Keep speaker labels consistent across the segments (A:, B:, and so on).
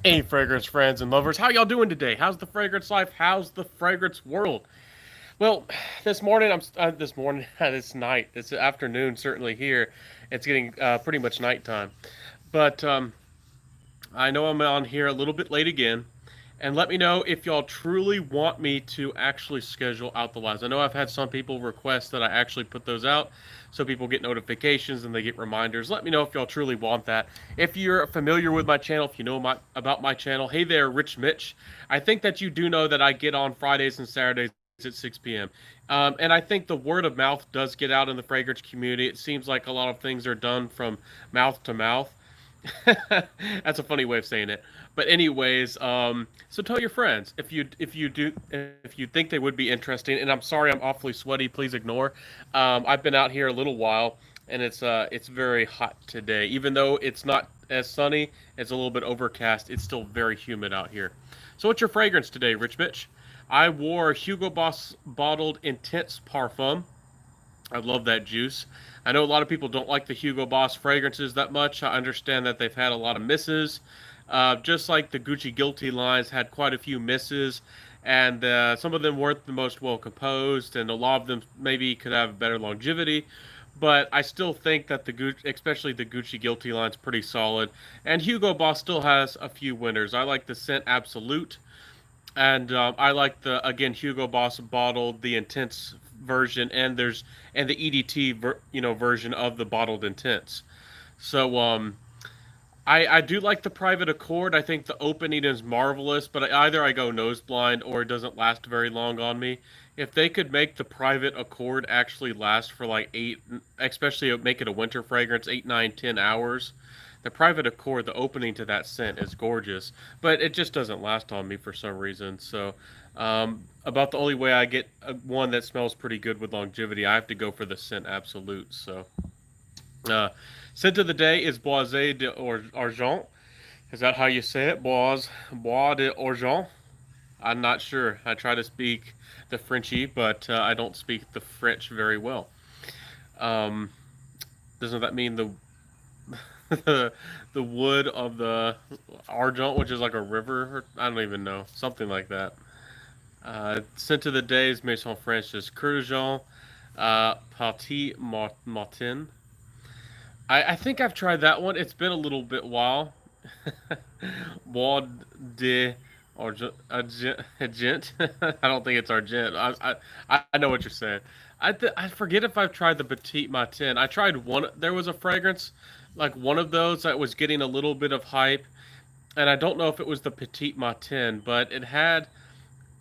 A: Hey, fragrance friends and lovers, how y'all doing today? How's the fragrance life? How's the fragrance world? Well, this morning, this night, this afternoon, certainly here, it's getting pretty much nighttime. But I know I'm on here a little bit late again, and let me know if y'all truly want me to actually schedule out the lives. I know I've had some people request that I actually put those out so people get notifications and they get reminders. Let me know if y'all truly want that. If you're familiar with my channel, if you know about my channel, hey there, Rich Mitch. I think that you do know that I get on Fridays and Saturdays at 6 p.m. And I think the word of mouth does get out in the fragrance community. It seems like a lot of things are done from mouth to mouth. That's a funny way of saying it. But anyways, so tell your friends if you think they would be interesting. And I'm sorry, I'm awfully sweaty. Please ignore. I've been out here a little while, and it's very hot today. Even though it's not as sunny, it's a little bit overcast. It's still very humid out here. So what's your fragrance today, Rich Mitch? I wore Hugo Boss bottled Intense Parfum. I love that juice. I know a lot of people don't like the Hugo Boss fragrances that much. I understand that they've had a lot of misses. Just like the Gucci Guilty lines had quite a few misses, and some of them weren't the most well composed, and a lot of them maybe could have better longevity. But I still think that especially the Gucci Guilty line's pretty solid, and Hugo Boss still has a few winners. I like the Scent Absolute, and I like the again Hugo Boss bottled the intense version, and the EDT version of the bottled intense. So I do like the Private Accord. I think the opening is marvelous, but either I go nose blind or it doesn't last very long on me. If they could make the Private Accord actually last for like eight, especially make it a winter fragrance, 8, 9, 10 hours, the Private Accord, the opening to that scent is gorgeous, but it just doesn't last on me for some reason. So, about the only way I get one that smells pretty good with longevity, I have to go for the Scent Absolute. So, uh, scent of the day is Bois de Argent. Is that how you say it? Bois de Argent? I'm not sure. I try to speak the Frenchy, but I don't speak the French very well. Um, doesn't that mean the wood of the Argent, which is like a river? Or, I don't even know. Something like that. Scent of the day is Maison Francis Courtejan, Petit Martin. I think I've tried that one. It's been a little bit while. Bois de Argent. I don't think it's Argent. I know what you're saying. I forget if I've tried the Petit Matin. I tried one. There was a fragrance like one of those that was getting a little bit of hype, and I don't know if it was the Petit Matin, but it had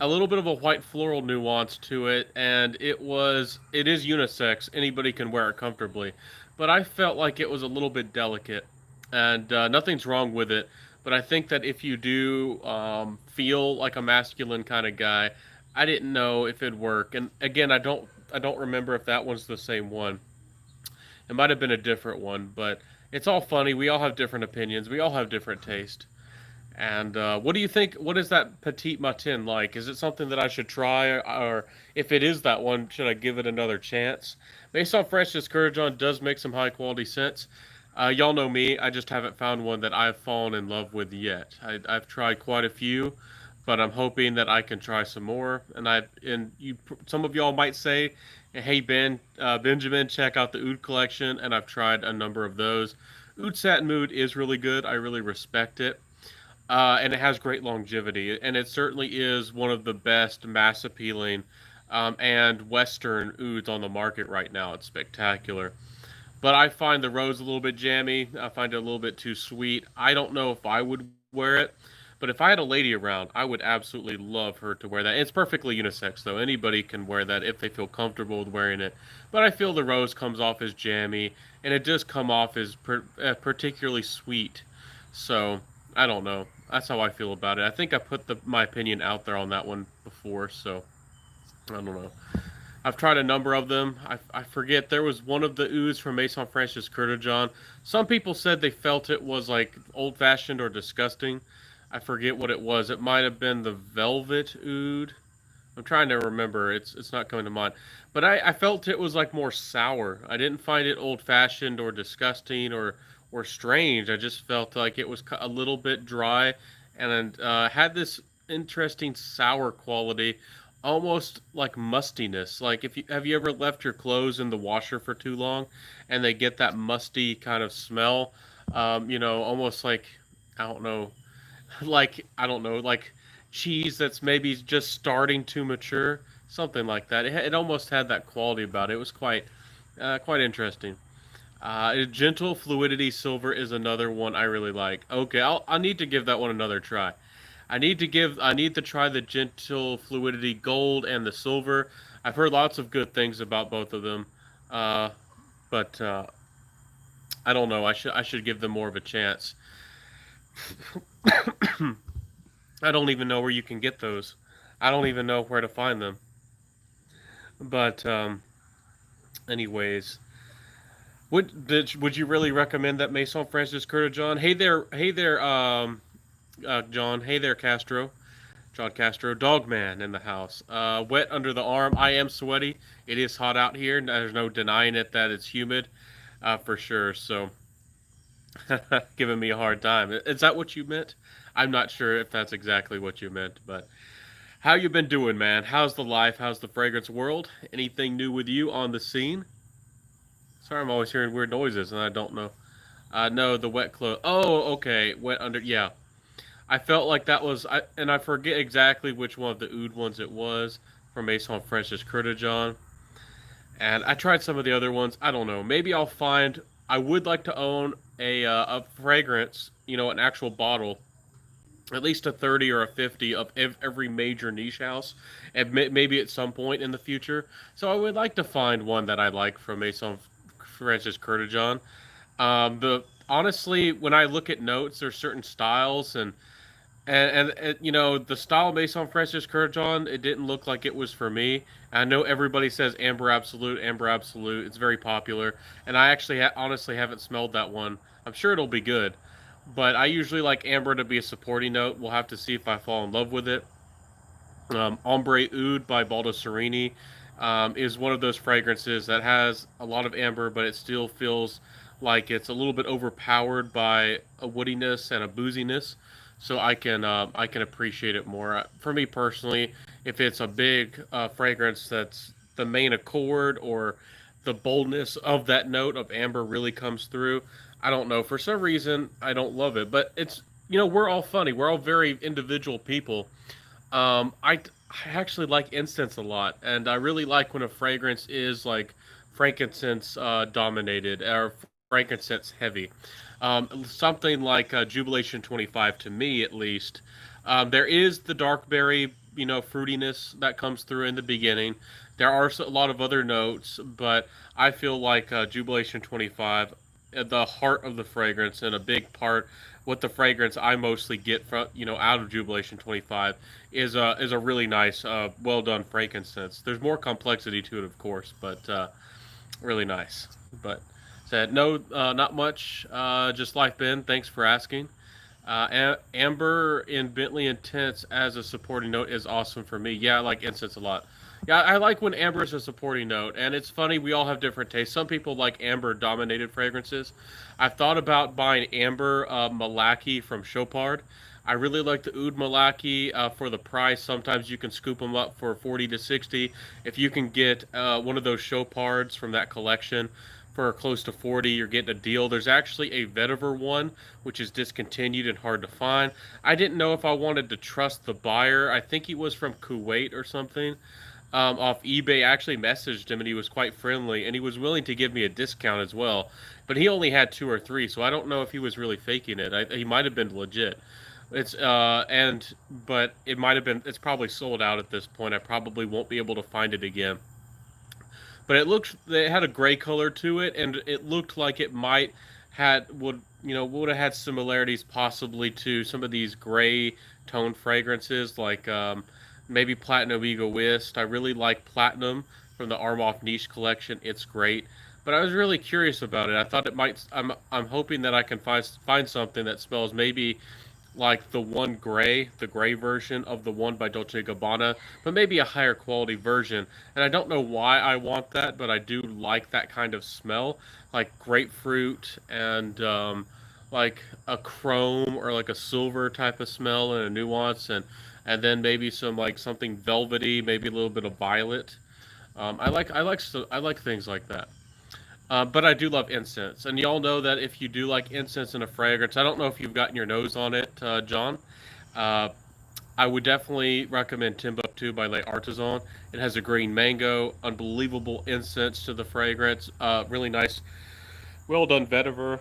A: a little bit of a white floral nuance to it, and it is unisex. Anybody can wear it comfortably, but I felt like it was a little bit delicate, and nothing's wrong with it. But I think that if you do feel like a masculine kind of guy, I didn't know if it'd work. And again, I don't remember if that one's the same one. It might have been a different one, but it's all funny. We all have different opinions. We all have different taste. And what do you think? What is that Petite Matin like? Is it something that I should try, or if it is that one, should I give it another chance? Based on French's Courtejan does make some high quality scents. Y'all know me. I just haven't found one that I've fallen in love with yet. I've tried quite a few, but I'm hoping that I can try some more. Some of y'all might say, "Hey Benjamin, check out the Oud collection," and I've tried a number of those. Oud Satin Mood is really good. I really respect it. And it has great longevity, and it certainly is one of the best mass appealing and Western ouds on the market right now. It's spectacular. But I find the rose a little bit jammy. I find it a little bit too sweet. I don't know if I would wear it, but if I had a lady around, I would absolutely love her to wear that. It's perfectly unisex, though. Anybody can wear that if they feel comfortable with wearing it. But I feel the rose comes off as jammy, and it does come off as particularly sweet. So I don't know. That's how I feel about it. I think I put my opinion out there on that one before, so I don't know. I've tried a number of them. I forget. There was one of the ouds from Maison Francis Courtejan. Some people said they felt it was like old fashioned or disgusting. I forget what it was. It might have been the Velvet Oud. I'm trying to remember. It's not coming to mind. But I felt it was like more sour. I didn't find it old fashioned or disgusting or strange. I just felt like it was a little bit dry and had this interesting sour quality, almost like mustiness. Like if you have you ever left your clothes in the washer for too long, and they get that musty kind of smell, almost like I don't know, like I don't know, like cheese that's maybe just starting to mature, something like that. It almost had that quality about it. It was quite interesting. Gentle Fluidity Silver is another one I really like. Okay, I need to give that one another try. I need to try the Gentle Fluidity Gold and the Silver. I've heard lots of good things about both of them, uh, but I don't know. I should give them more of a chance. I don't even know where you can get those. I don't even know where to find them. But anyways, would you really recommend that Maison Francis Curtis John? Hey there, John. Hey there, Castro. John Castro, Dogman in the house. Wet under the arm. I am sweaty. It is hot out here. There's no denying it that it's humid, for sure. So, giving me a hard time. Is that what you meant? I'm not sure if that's exactly what you meant, but how you been doing, man? How's the life? How's the fragrance world? Anything new with you on the scene? Sorry, I'm always hearing weird noises and I don't know. No, the wet clothes. Oh, okay. Wet under. Yeah, I felt like that was, and I forget exactly which one of the oud ones it was from Maison Francis Kurtajan. And I tried some of the other ones. I don't know. Maybe I'll find. I would like to own a fragrance, an actual bottle, at least a 30 or a 50 of every major niche house, and maybe at some point in the future. So I would like to find one that I like from Maison Francis Kurtajan. The honestly, when I look at notes, there's certain styles and the style based on Francis Kurjan, it didn't look like it was for me. I know everybody says Amber Absolute, Amber Absolute. It's very popular, and I actually honestly haven't smelled that one. I'm sure it'll be good, but I usually like Amber to be a supporting note. We'll have to see if I fall in love with it. Ombre Oud by Baldo Serini is one of those fragrances that has a lot of amber, but it still feels like it's a little bit overpowered by a woodiness and a booziness. So I can appreciate it more. For me personally, if it's a big fragrance that's the main accord or the boldness of that note of amber really comes through, I don't know. For some reason, I don't love it. But we're all funny. We're all very individual people. I actually like incense a lot, and I really like when a fragrance is like frankincense dominated or frankincense heavy. Something like Jubilation 25 to me, at least. There is the dark berry, fruitiness that comes through in the beginning. There are a lot of other notes, but I feel like Jubilation 25, the heart of the fragrance and a big part what the fragrance I mostly get from out of Jubilation 25 is a really nice well done frankincense. There's more complexity to it, of course, but really nice. But said no, not much. Just life, Ben. Thanks for asking. Amber in Bentley Intense as a supporting note is awesome for me. Yeah, I like incense a lot. Yeah, I like when amber is a supporting note, and it's funny we all have different tastes. Some people like amber-dominated fragrances. I've thought about buying amber Malaki from Chopard. I really like the Oud Malaki for the price. Sometimes you can scoop them up for 40 to 60. If you can get one of those Chopards from that collection for close to 40, you're getting a deal. There's actually a vetiver one which is discontinued and hard to find. I didn't know if I wanted to trust the buyer. I think he was from Kuwait or something. Off eBay, I actually messaged him and he was quite friendly and he was willing to give me a discount as well. But he only had two or three, so I don't know if he was really faking it. He might have been legit. It's and but it might have been. It's probably sold out at this point. I probably won't be able to find it again. But it had a gray color to it, and it looked like it might had would have had similarities possibly to some of these gray tone fragrances like maybe Platinum Egoist. I really like Platinum from the Armoff Niche collection. It's great. But I was really curious about it. I thought it might. I'm hoping that I can find something that smells maybe like the gray version of the one by Dolce Gabbana, but maybe a higher quality version. And I don't know why I want that, but I do like that kind of smell, like grapefruit and like a chrome or like a silver type of smell and a nuance, and then maybe some like something velvety, maybe a little bit of violet. I like things like that. But I do love incense, and y'all know that if you do like incense and a fragrance, I don't know if you've gotten your nose on it, John. Uh, I would definitely recommend Timbuktu by Les Artisans. It has a green mango, unbelievable incense to the fragrance, really nice, well done vetiver,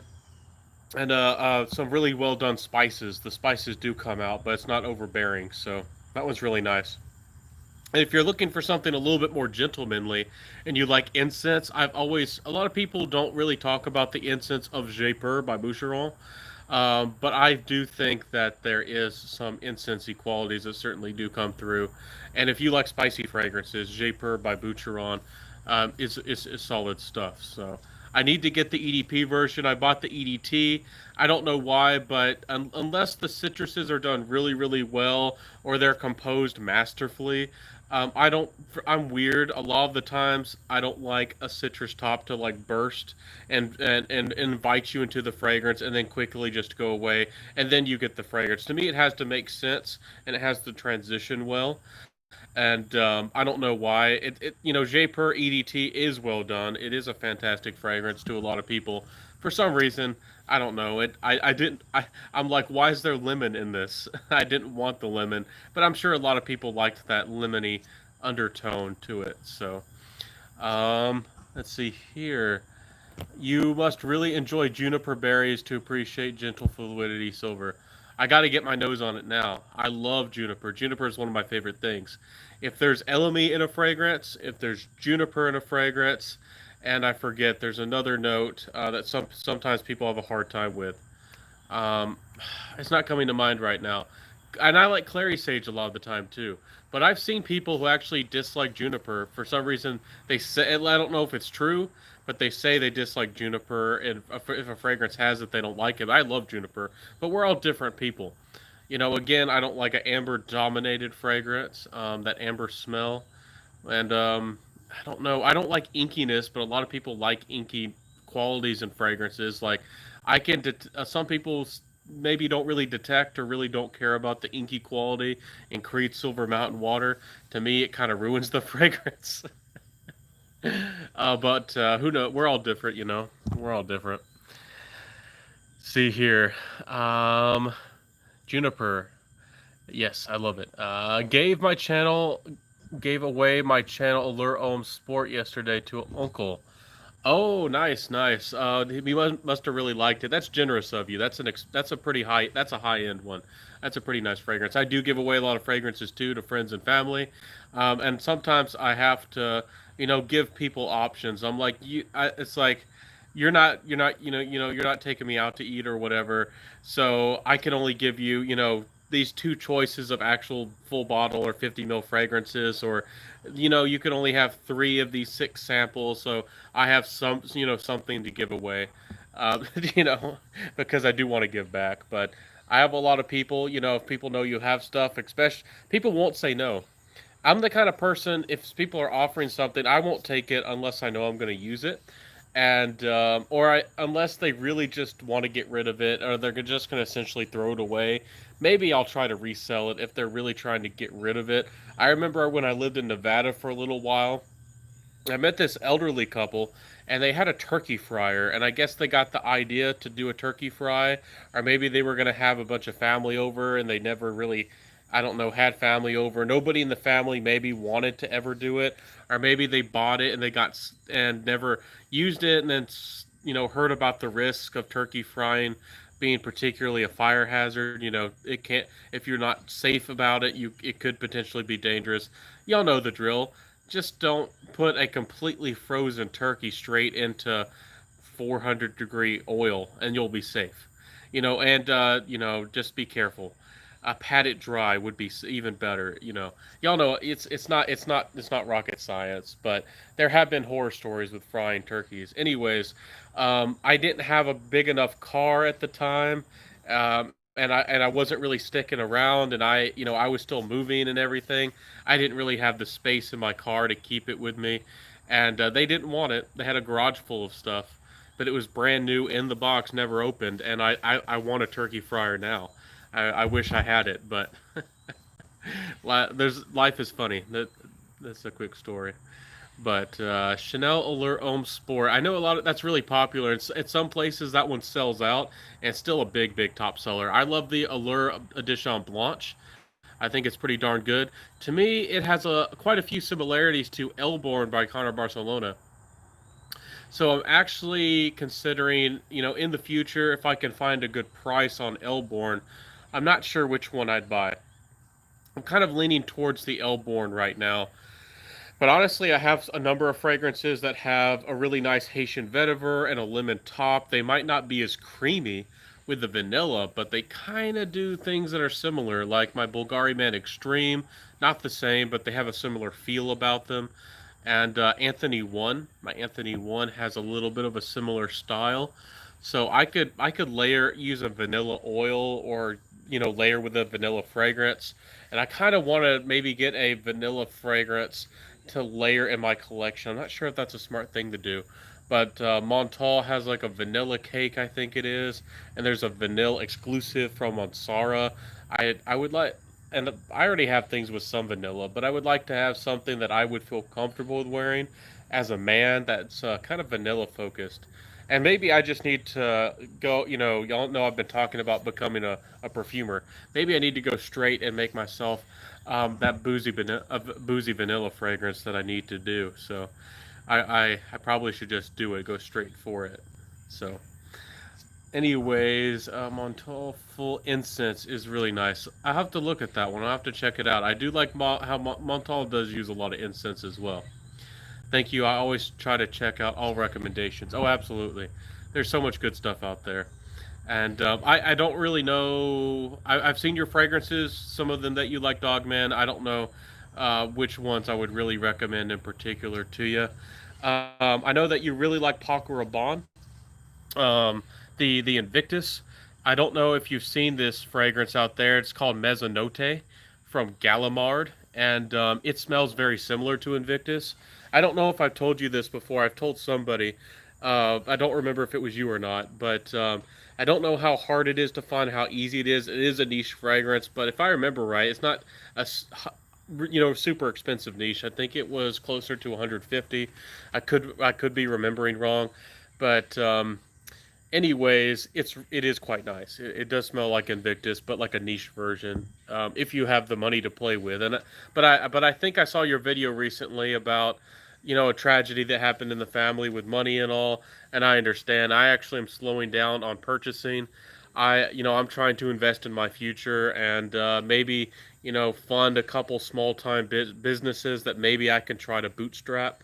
A: and some really well done spices. The spices do come out, but it's not overbearing, so that one's really nice. And if you're looking for something a little bit more gentlemanly and you like incense, a lot of people don't really talk about the incense of Japur by Boucheron. But I do think that there is some incensey qualities that certainly do come through. And if you like spicy fragrances, Japur by Boucheron is solid stuff. So I need to get the EDP version. I bought the EDT. I don't know why, but unless the citruses are done really, really well or they're composed masterfully, I don't. I'm weird. A lot of the times, I don't like a citrus top to like burst and invite you into the fragrance and then quickly just go away, and then you get the fragrance. To me, it has to make sense and it has to transition well. And I don't know why. J Per EDT is well done. It is a fantastic fragrance to a lot of people. For some reason, I don't know. I didn't. I'm like, why is there lemon in this? I didn't want the lemon, but I'm sure a lot of people liked that lemony undertone to it. So, um, let's see here. You must really enjoy juniper berries to appreciate gentle fluidity silver. I got to get my nose on it now. I love juniper. Juniper is one of my favorite things. If there's elemi in a fragrance, if there's juniper in a fragrance, and I forget, there's another note that sometimes people have a hard time with. Um, it's not coming to mind right now. And I like clary sage a lot of the time too. But I've seen people who actually dislike juniper for some reason. They say, I don't know if it's true, but they say they dislike juniper, and if a fragrance has it, they don't like it. I love juniper, but we're all different people. Again, I don't like an amber dominated fragrance, that amber smell. And I don't know. I don't like inkiness, but a lot of people like inky qualities and fragrances. Like some people maybe don't really detect or really don't care about the inky quality in Creed Silver Mountain Water. To me, it kind of ruins the fragrance. But who knows? We're all different, you know. We're all different. See here, um, Juniper. Yes, I love it. Gave away my channel Allure Ohm Sport yesterday to an uncle. Oh, nice, nice. He must have really liked it. That's generous of you. That's a pretty high. That's a high end one. That's a pretty nice fragrance. I do give away a lot of fragrances too to friends and family, and sometimes I have to, give people options. I'm like it's like you're not taking me out to eat or whatever, so I can only give you, these two choices of actual full bottle or 50 ml fragrances, or you can only have three of these six samples, so I have something to give away, you know, because I do want to give back. But I have a lot of people, if people know you have stuff, especially people won't say no. I'm the kind of person, if people are offering something, I won't take it unless I know I'm going to use it. And unless they really just want to get rid of it, or they're just going to essentially throw it away, maybe I'll try to resell it if they're really trying to get rid of it. I remember when I lived in Nevada for a little while, I met this elderly couple, and they had a turkey fryer, and I guess they got the idea to do a turkey fry, or maybe they were going to have a bunch of family over, and they never really, I don't know, had family over. Nobody in the family maybe wanted to ever do it, or maybe they bought it and they got and never used it, and then heard about the risk of turkey frying being particularly a fire hazard. It can't, if you're not safe about it, it could potentially be dangerous. Y'all know the drill. Just don't put a completely frozen turkey straight into 400-degree oil, and you'll be safe. And just be careful. Pat it dry would be even better. Y'all know it's not rocket science, but there have been horror stories with frying turkeys. Anyways, I didn't have a big enough car at the time, and I wasn't really sticking around, and I was still moving and everything. I didn't really have the space in my car to keep it with me, and they didn't want it. They had a garage full of stuff, but it was brand new in the box, never opened, and I want a turkey fryer now. I wish I had it, but there's life is funny. That's a quick story. But Chanel Allure Homme Sport, I know a lot of that's really popular. At some places that one sells out, and it's still a big top seller. I love the Allure Edition Blanche. I think it's pretty darn good. To me, it has quite a few similarities to Elborn by Connor Barcelona. So I'm actually considering, in the future, if I can find a good price on Elborn, I'm not sure which one I'd buy. I'm kind of leaning towards the Elborn right now. But honestly, I have a number of fragrances that have a really nice Haitian vetiver and a lemon top. They might not be as creamy with the vanilla, but they kind of do things that are similar, like my Bulgari Man Extreme. Not the same, but they have a similar feel about them. And Anthony 1, my Anthony 1 has a little bit of a similar style. So I could use a vanilla oil, or layer with a vanilla fragrance. And I kind of want to maybe get a vanilla fragrance to layer in my collection. I'm not sure if that's a smart thing to do, but Montal has like a vanilla cake, I think it is, and there's a vanilla exclusive from Mansara. I would like, and I already have things with some vanilla, but I would like to have something that I would feel comfortable with wearing as a man that's kind of vanilla focused. And maybe I just need to go, y'all know I've been talking about becoming a perfumer. Maybe I need to go straight and make myself that boozy vanilla fragrance that I need to do. So I probably should just do it, go straight for it. So, anyways, Montal Full Incense is really nice. I have to look at that one. I have to check it out. I do like how Montal does use a lot of incense as well. Thank you. I always try to check out all recommendations. Oh, absolutely. There's so much good stuff out there. And I don't really know. I've seen your fragrances, some of them that you like, Dogman. I don't know which ones I would really recommend in particular to you. I know that you really like Paco Rabanne, the Invictus. I don't know if you've seen this fragrance out there. It's called Mezzanotte from Gallimard, and it smells very similar to Invictus. I don't know if I've told you this before. I've told somebody. I don't remember if it was you or not, but I don't know how hard it is to find, how easy it is. It is a niche fragrance, but if I remember right, it's not a super expensive niche. I think it was closer to 150. I could be remembering wrong, but anyways, it is quite nice. It does smell like Invictus, but like a niche version. If you have the money to play with, but I think I saw your video recently about a tragedy that happened in the family with money and all, and I understand. I actually am slowing down on purchasing. I'm trying to invest in my future, and maybe fund a couple small time businesses that maybe I can try to bootstrap,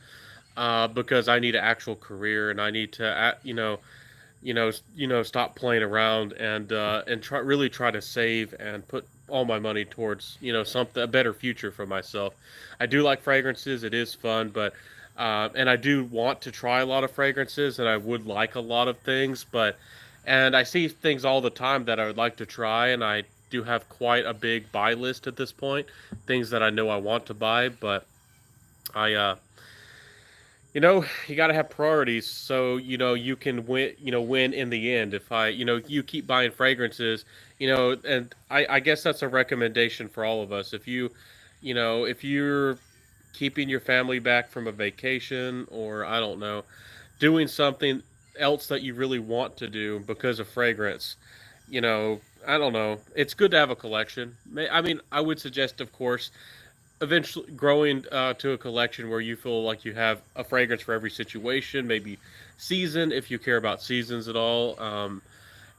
A: because I need an actual career, and I need to stop playing around, and really try to save and put all my money towards something, a better future for myself. I do like fragrances; it is fun, but and I do want to try a lot of fragrances, and I would like a lot of things, and I see things all the time that I would like to try, and I do have quite a big buy list at this point, things that I know I want to buy, but I you got to have priorities, so you can win in the end. If you keep buying fragrances, and I guess that's a recommendation for all of us. If you're keeping your family back from a vacation, or I don't know, doing something else that you really want to do because of fragrance, I don't know, it's good to have a collection. I mean, I would suggest, of course, eventually growing to a collection where you feel like you have a fragrance for every situation, maybe season, if you care about seasons at all.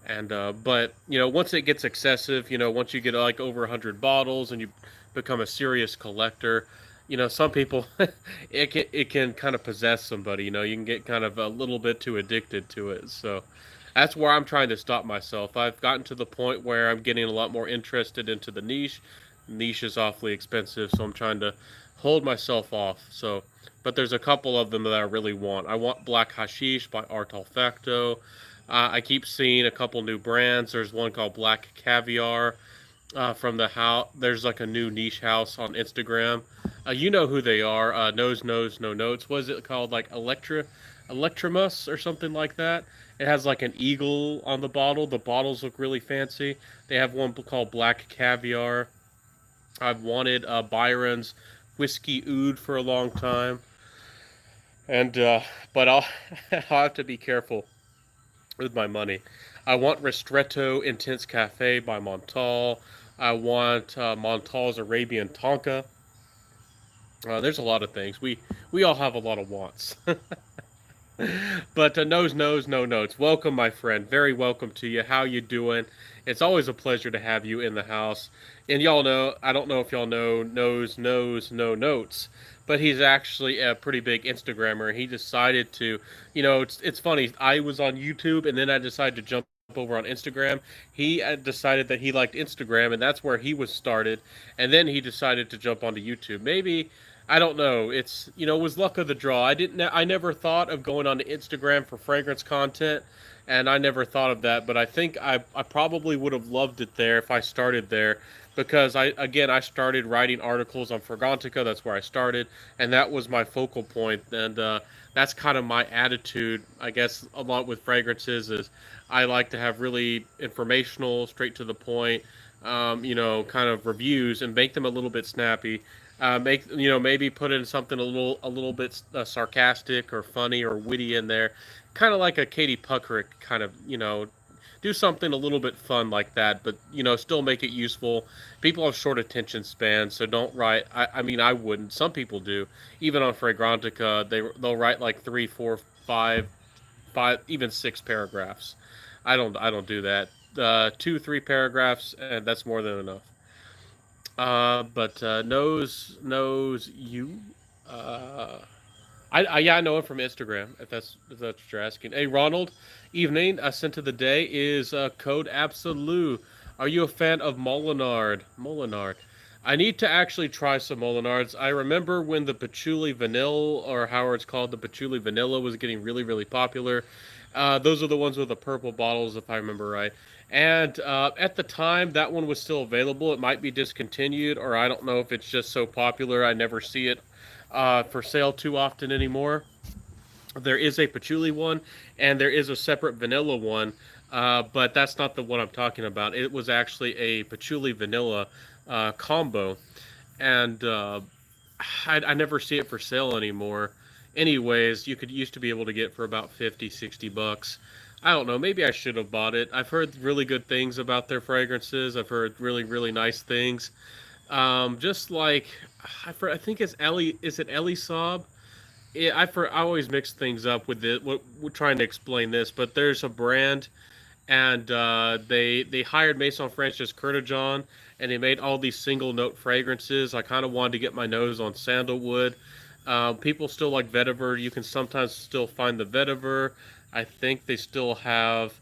A: And but once it gets excessive, once you get like over 100 bottles and you become a serious collector, some people it can kind of possess somebody. You can get kind of a little bit too addicted to it. So that's where I'm trying to stop myself. I've gotten to the point where I'm getting a lot more interested into the niche. Niche is awfully expensive, so I'm trying to hold myself off. So, but there's a couple of them that I really want. I want Black Hashish by Art Olfacto. I keep seeing a couple new brands. There's one called Black Caviar from the house. There's like a new niche house on Instagram. You know who they are. Nose, No Notes. What is it called? Like Electromus or something like that. It has like an eagle on the bottle. The bottles look really fancy. They have one called Black Caviar. I've wanted Byron's Whiskey Oud for a long time, and but I'll I'll have to be careful with my money. I want Ristretto Intense Cafe by Montal. I want Montal's Arabian Tonka. There's a lot of things. We all have a lot of wants. But no notes. Welcome, my friend. Very welcome to you. How you doing? It's always a pleasure to have you in the house. And y'all know, I don't know if y'all know, no notes, but he's actually a pretty big Instagrammer. He decided to, it's funny. I was on YouTube, and then I decided to jump over on Instagram. He decided that he liked Instagram, and that's where he was started. And then he decided to jump onto YouTube. Maybe I don't know. It's it was luck of the draw. I never thought of going on to Instagram for fragrance content, and I never thought of that. But I think I probably would have loved it there if I started there, because I started writing articles on Fragrantica. That's where I started, and that was my focal point. And that's kind of my attitude, I guess, a lot with fragrances is I like to have really informational, straight to the point, kind of reviews and make them a little bit snappy. Make maybe put in something a little bit sarcastic or funny or witty in there, kind of like a Katie Puckrick kind of do something a little bit fun like that, but still make it useful. People have short attention spans, so don't write. I mean, I wouldn't. Some people do. Even on Fragrantica, they'll write like three, four, five, even six paragraphs. I don't do that. 2, 3 paragraphs, and that's more than enough. But knows you. Uh, yeah, I know him from Instagram. If that's what you're asking. Hey Ronald, evening. Scent of the day is Code Absolute. Are you a fan of Molinard? Molinard. I need to actually try some Molinards. I remember when the Patchouli Vanille, or how it's called, the Patchouli Vanilla, was getting really, really popular. Those are the ones with the purple bottles, if I remember right. And at the time, that one was still available. It might be discontinued, or I don't know if it's just so popular I never see it for sale too often anymore. There is a patchouli one, and there is a separate vanilla one, but that's not the one I'm talking about. It was actually a patchouli vanilla combo, and I never see it for sale anymore. Anyways, you could used to be able to get for about 50, 60 bucks. I don't know. Maybe I should have bought it. I've heard really good things about their fragrances. I've heard really, really nice things. Just like I think it's Ellie. Is it Ellie Saab? Yeah, I always mix things up with it. We're trying to explain this, but there's a brand, and they hired Maison Francis Kurkdjian, and they made all these single note fragrances. I kind of wanted to get my nose on sandalwood. People still like vetiver. You can sometimes still find the vetiver. I think they still have.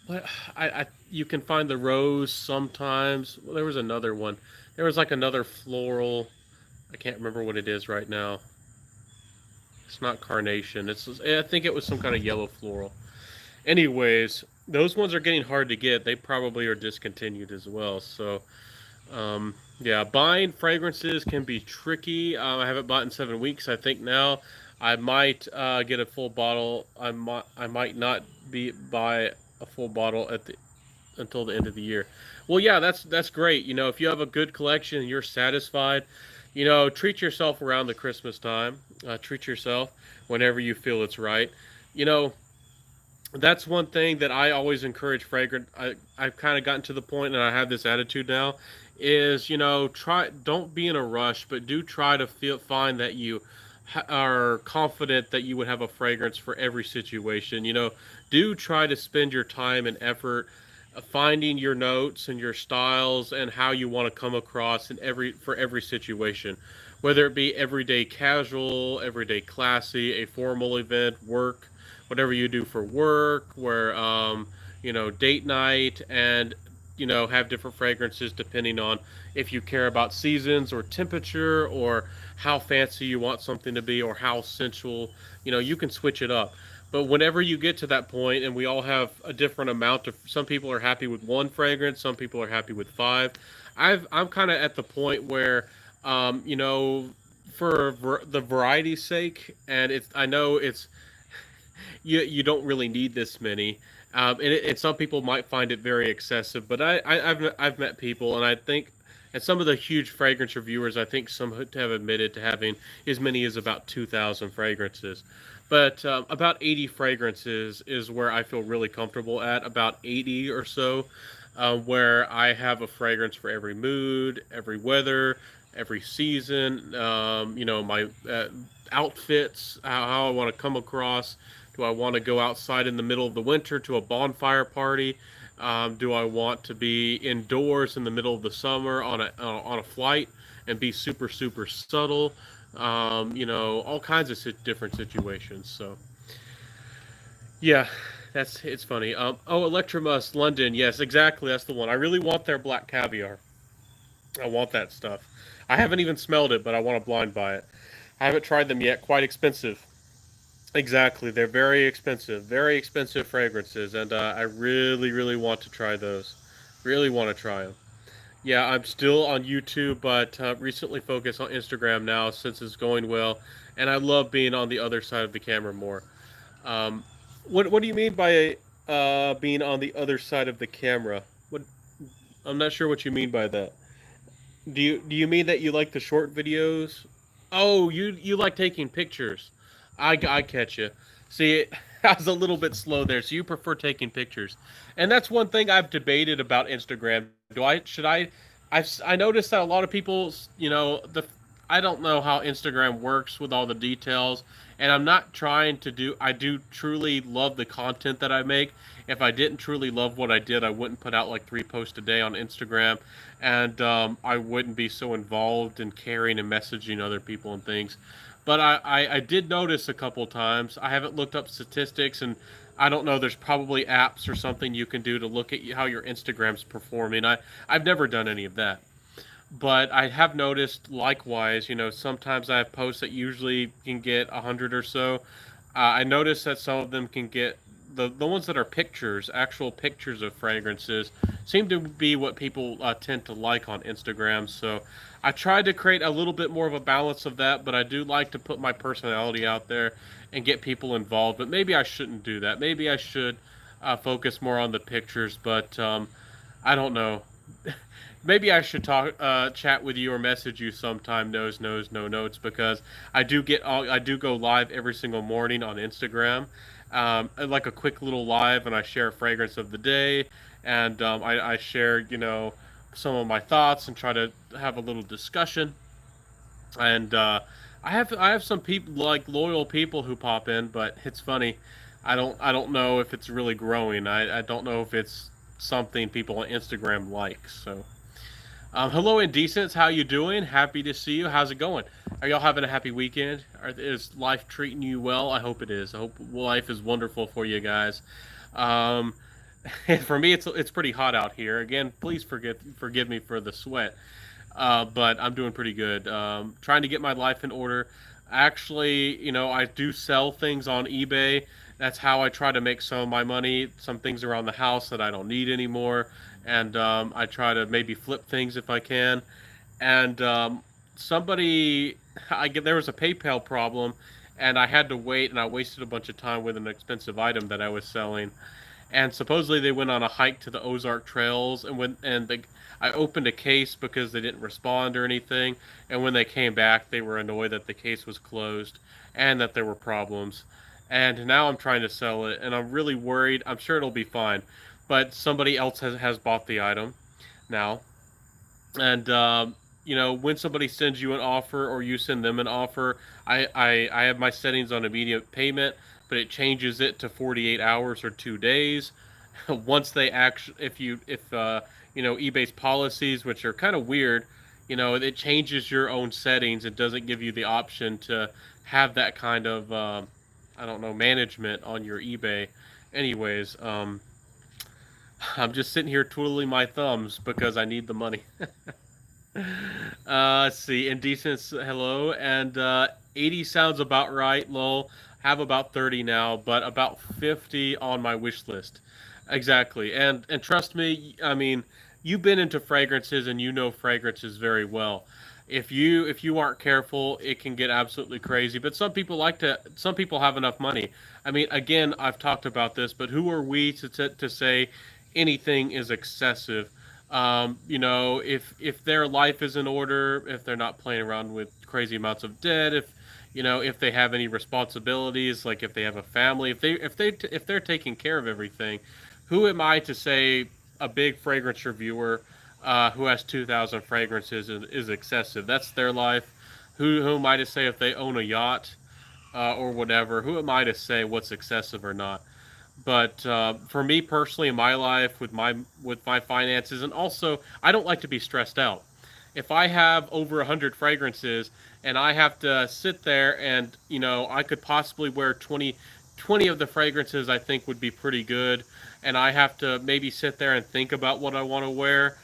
A: What you can find the rose sometimes. Well, there was another one. There was like another floral. I can't remember what it is right now. It's not carnation. I think it was some kind of yellow floral. Anyways, those ones are getting hard to get. They probably are discontinued as well. So, yeah, buying fragrances can be tricky. I haven't bought in 7 weeks. I think now I might get a full bottle. I might not buy a full bottle until the end of the year. Well, yeah, that's great. If you have a good collection and you're satisfied, treat yourself around the Christmas time. Treat yourself whenever you feel it's right. You know, that's one thing that I always encourage fragrant. I've kind of gotten to the point, and I have this attitude now, is don't be in a rush, but do try to find that you are confident that you would have a fragrance for every situation. Do try to spend your time and effort finding your notes and your styles and how you want to come across for every situation, whether it be everyday casual, everyday classy, a formal event, work, whatever you do for work, where date night, and have different fragrances depending on if you care about seasons or temperature or how fancy you want something to be or how sensual. You can switch it up. But whenever you get to that point, and we all have a different amount of, some people are happy with one fragrance, some people are happy with five. I'm kind of at the point where, for the variety's sake, and I know you don't really need this many. And some people might find it very excessive, but I've met people, and I think, and some of the huge fragrance reviewers, I think some have admitted to having as many as about 2,000 fragrances. But about 80 fragrances is where I feel really comfortable at. About 80 or so, where I have a fragrance for every mood, every weather, every season. My outfits, how I want to come across. Do I want to go outside in the middle of the winter to a bonfire party? Do I want to be indoors in the middle of the summer on a flight and be super super subtle? All kinds of different situations. So yeah, it's funny. Electromus London, yes, exactly, that's the one. I really want their black caviar. I want that stuff. I haven't even smelled it, but I want to blind buy it. I haven't tried them yet. Quite expensive. Exactly, they're very expensive fragrances, and I really, really want to try those. Really want to try them. Yeah, I'm still on YouTube, but recently focused on Instagram now since it's going well, and I love being on the other side of the camera more. Um, what do you mean by being on the other side of the camera? What I'm not sure what you mean by that. Do you mean that you like the short videos? Oh, you like taking pictures. I catch you. See, I was a little bit slow there. So you prefer taking pictures, and that's one thing I've debated about Instagram. Do I should I noticed that a lot of people, I don't know how Instagram works with all the details, and I'm not trying to do. I do truly love the content that I make. If I didn't truly love what I did, I wouldn't put out like 3 posts a day on Instagram, and I wouldn't be so involved in caring and messaging other people and things. But I did notice a couple times. I haven't looked up statistics, and I don't know. There's probably apps or something you can do to look at how your Instagram's performing. I've never done any of that, but I have noticed likewise. Sometimes I have posts that usually can get 100 or so. I noticed that some of them can get the ones that are pictures, actual pictures of fragrances, seem to be what people tend to like on Instagram. So I tried to create a little bit more of a balance of that, but I do like to put my personality out there and get people involved. But maybe I shouldn't do that. Maybe I should focus more on the pictures. But I don't know. Maybe I should chat with you or message you sometime. No notes, because I do go live every single morning on Instagram, like a quick little live, and I share a fragrance of the day, and I share some of my thoughts and try to have a little discussion. And I have some people, like loyal people, who pop in, but it's funny. I don't know if it's really growing. I don't know if it's something people on Instagram like. So. Hello, Indecents. How you doing? Happy to see you. How's it going? Are y'all having a happy weekend? Is life treating you well? I hope it is. I hope life is wonderful for you guys. Um, for me, it's pretty hot out here. Again, please forgive me for the sweat, but I'm doing pretty good. Trying to get my life in order. Actually, I do sell things on eBay. That's how I try to make some of my money. Some things around the house that I don't need anymore, and I try to maybe flip things if I can. And somebody, there was a PayPal problem, and I had to wait, and I wasted a bunch of time with an expensive item that I was selling. And supposedly they went on a hike to the Ozark Trails, I opened a case because they didn't respond or anything. And when they came back, they were annoyed that the case was closed and that there were problems. And now I'm trying to sell it, and I'm really worried. I'm sure it'll be fine, but somebody else has bought the item now. And when somebody sends you an offer or you send them an offer, I have my settings on immediate payment, but it changes it to 48 hours or 2 days. Once they actually, if eBay's policies, which are kind of weird, it changes your own settings. It doesn't give you the option to have that kind of I don't know, management on your eBay. Anyways, I'm just sitting here twiddling my thumbs because I need the money. Let's see. Indecence, hello. And 80 sounds about right. Lol. Have about 30 now, but about 50 on my wish list. Exactly. And trust me, I mean, you've been into fragrances and you know fragrances very well. If you aren't careful, it can get absolutely crazy. But some people have enough money. I mean, again, I've talked about this, but who are we to say anything is excessive? If their life is in order, if they're not playing around with crazy amounts of debt, if they have any responsibilities, like if they have a family, if they're taking care of everything, who am I to say a big fragrance reviewer who has 2,000 fragrances is excessive? That's their life. Who am I to say if they own a yacht or whatever? Who am I to say what's excessive or not? But for me personally, in my life, with my finances, and also I don't like to be stressed out. If I have over 100 fragrances and I have to sit there and I could possibly wear 20 of the fragrances I think would be pretty good, and I have to maybe sit there and think about what I want to wear.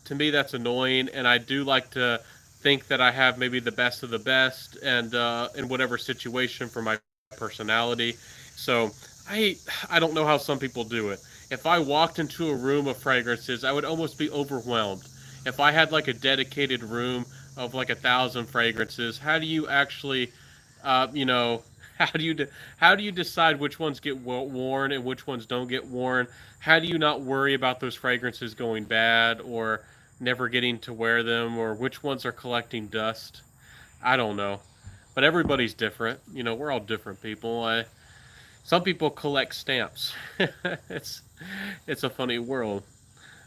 A: To me, that's annoying, and I do like to think that I have maybe the best of the best, and in whatever situation for my personality. So I I don't know how some people do it. If I walked into a room of fragrances, I would almost be overwhelmed. If I had like a dedicated room of like 1,000 fragrances, how do you actually, uh, you know, how do how do you decide which ones get worn and which ones don't get worn? How do you not worry about those fragrances going bad or never getting to wear them, or which ones are collecting dust? I don't know, but everybody's different. We're all different people. Some people collect stamps. it's it's a funny world,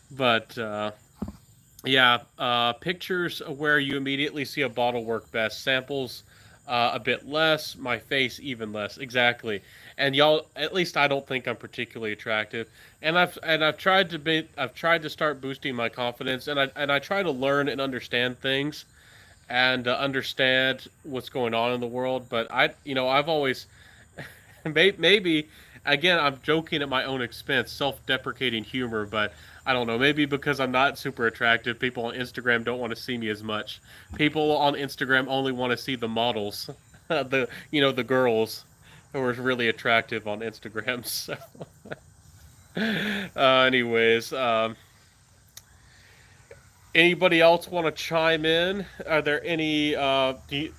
A: but yeah, pictures where you immediately see a bottle work best. Samples a bit less. My face even less. Exactly. And y'all, at least I don't think I'm particularly attractive. I've tried to start boosting my confidence, and I try to learn and understand things and understand what's going on in the world. But I've always maybe again, I'm joking at my own expense, self-deprecating humor, but I don't know, maybe because I'm not super attractive, people on Instagram don't want to see me as much. People on Instagram only want to see the models, the girls who are really attractive on Instagram. So, anyways, anybody else want to chime in? Are there any? Do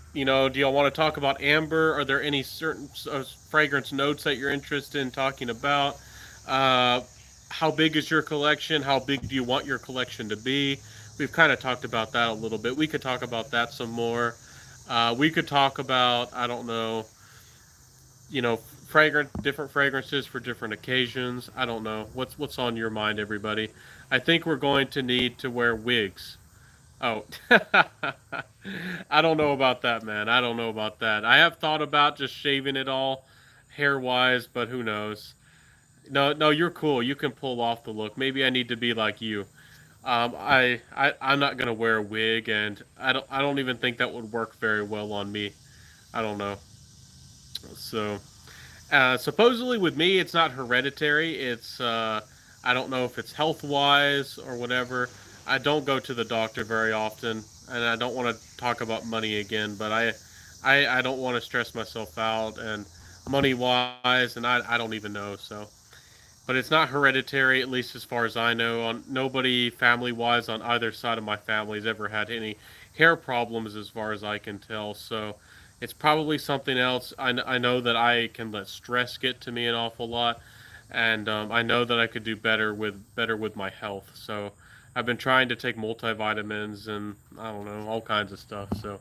A: y'all want to talk about amber? Are there any certain fragrance notes that you're interested in talking about? Uh, how big is your collection? How big do you want your collection to be? We've kind of talked about that a little bit. We could talk about that some more. We could talk about, I don't know, different fragrances for different occasions. I don't know. What's on your mind, everybody? I think we're going to need to wear wigs. Oh, I don't know about that, man. I don't know about that. I have thought about just shaving it all, hair wise, but who knows? No, no, you're cool. You can pull off the look. Maybe I need to be like you. I'm not gonna wear a wig, and I don't even think that would work very well on me. I don't know. So, supposedly with me, it's not hereditary. I don't know if it's health wise or whatever. I don't go to the doctor very often, and I don't want to talk about money again. But I don't want to stress myself out and money wise, and I don't even know. So, but it's not hereditary, at least as far as I know. On nobody family wise on either side of my family has ever had any hair problems, as far as I can tell. So it's probably something else. I know that I can let stress get to me an awful lot, and I know that I could do better with my health. So I've been trying to take multivitamins and I don't know all kinds of stuff. So,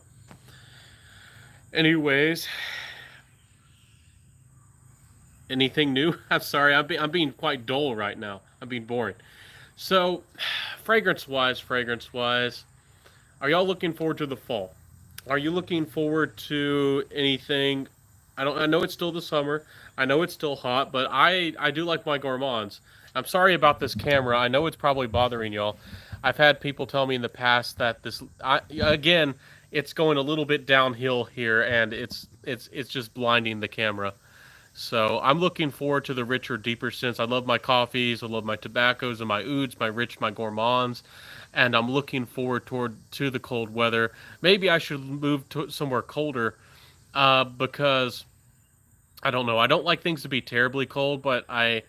A: anyways, anything new? I'm sorry, I'm being quite dull right now. I'm being boring. So, fragrance wise, are y'all looking forward to the fall? Are you looking forward to anything? I know it's still the summer. I know it's still hot, but I do like my gourmands. I'm sorry about this camera. I know it's probably bothering y'all. I've had people tell me in the past that again, it's going a little bit downhill here, and it's just blinding the camera. So I'm looking forward to the richer, deeper scents. I love my coffees, I love my tobaccos and my ouds, my gourmands, and I'm looking forward to the cold weather. Maybe I should move to somewhere colder, because I don't know. I don't like things to be terribly cold, but I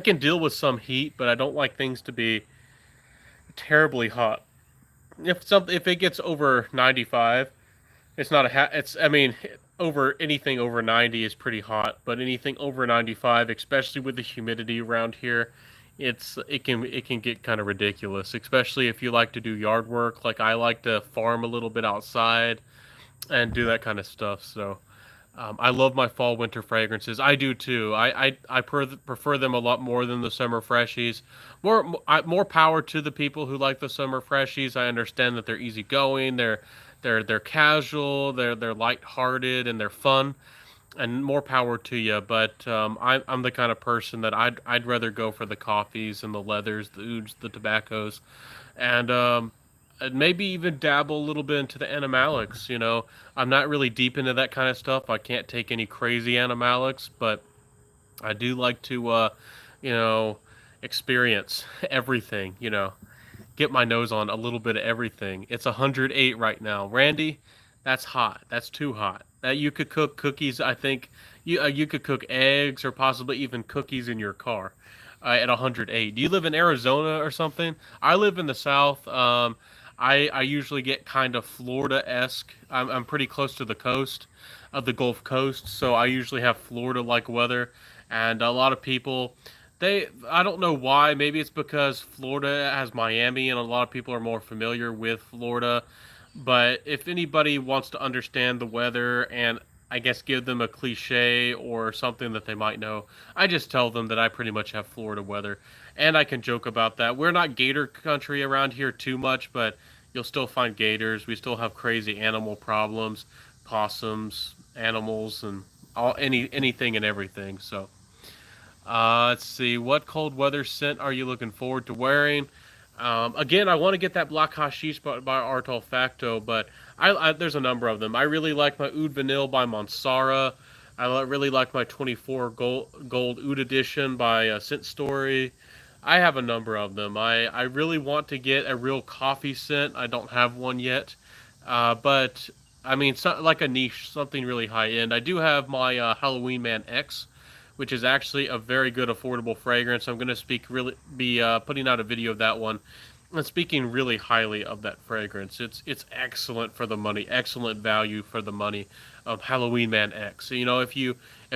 A: can deal with some heat, but I don't like things to be terribly hot. if it gets over 95, it's not a it's I mean over anything over 90 is pretty hot, but anything over 95, especially with the humidity around here, it can get kind of ridiculous, especially if you like to do yard work like I like to farm a little bit outside and do that kind of stuff. So I love my fall winter fragrances. I do too. Prefer them a lot more than the summer freshies. More power to the people who like the summer freshies. I understand that they're easygoing, they're casual, they're lighthearted, and they're fun. And more power to you. But I'm the kind of person that I'd rather go for the coffees and the leathers, the ouds, the tobaccos, and maybe even dabble a little bit into the animalics. I'm not really deep into that kind of stuff. I can't take any crazy animalics, but I do like to, you know, experience everything. Get my nose on a little bit of everything. It's 108 right now, Randy. That's hot. That's too hot. You could cook cookies. I think you could cook eggs or possibly even cookies in your car at 108. Do you live in Arizona or something? I live in the South. I usually get kind of Florida-esque. I'm pretty close to the coast of the Gulf Coast, so I usually have Florida-like weather. And a lot of people, I don't know why. Maybe it's because Florida has Miami, and a lot of people are more familiar with Florida. But if anybody wants to understand the weather and I guess give them a cliche or something that they might know, I just tell them that I pretty much have Florida weather. And I can joke about that. We're not gator country around here too much, but you'll still find gators. We still have crazy animal problems, possums, animals, and anything and everything. So let's see. What cold weather scent are you looking forward to wearing? Again, I want to get that Black Hashish by Art Olfacto, but there's a number of them. I really like my Oud Vanille by Mansara. Really like my 24 Gold Oud Edition by Scent Story. I have a number of them. I really want to get a real coffee scent. I don't have one yet. But, I mean, like a niche, something really high end. I do have my Halloween Man X, which is actually a very good affordable fragrance. I'm going to be putting out a video of that one and speaking really highly of that fragrance. It's excellent for the money, excellent value for the money of Halloween Man X. So, if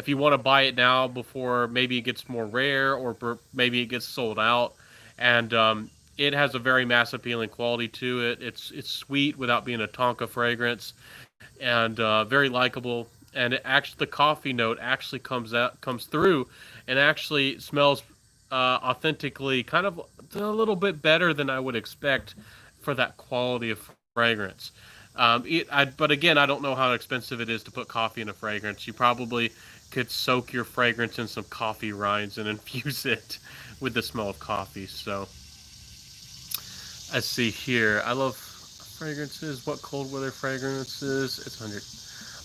A: you want to buy it now before maybe it gets more rare or maybe it gets sold out, and it has a very mass appealing quality to it. It's sweet without being a Tonka fragrance, and very likable. And the coffee note actually comes through, and actually smells authentically, kind of a little bit better than I would expect for that quality of fragrance. But again, I don't know how expensive it is to put coffee in a fragrance. You probably could soak your fragrance in some coffee rinds and infuse it with the smell of coffee. So let's see here. I love fragrances. What cold weather fragrances? It's 100.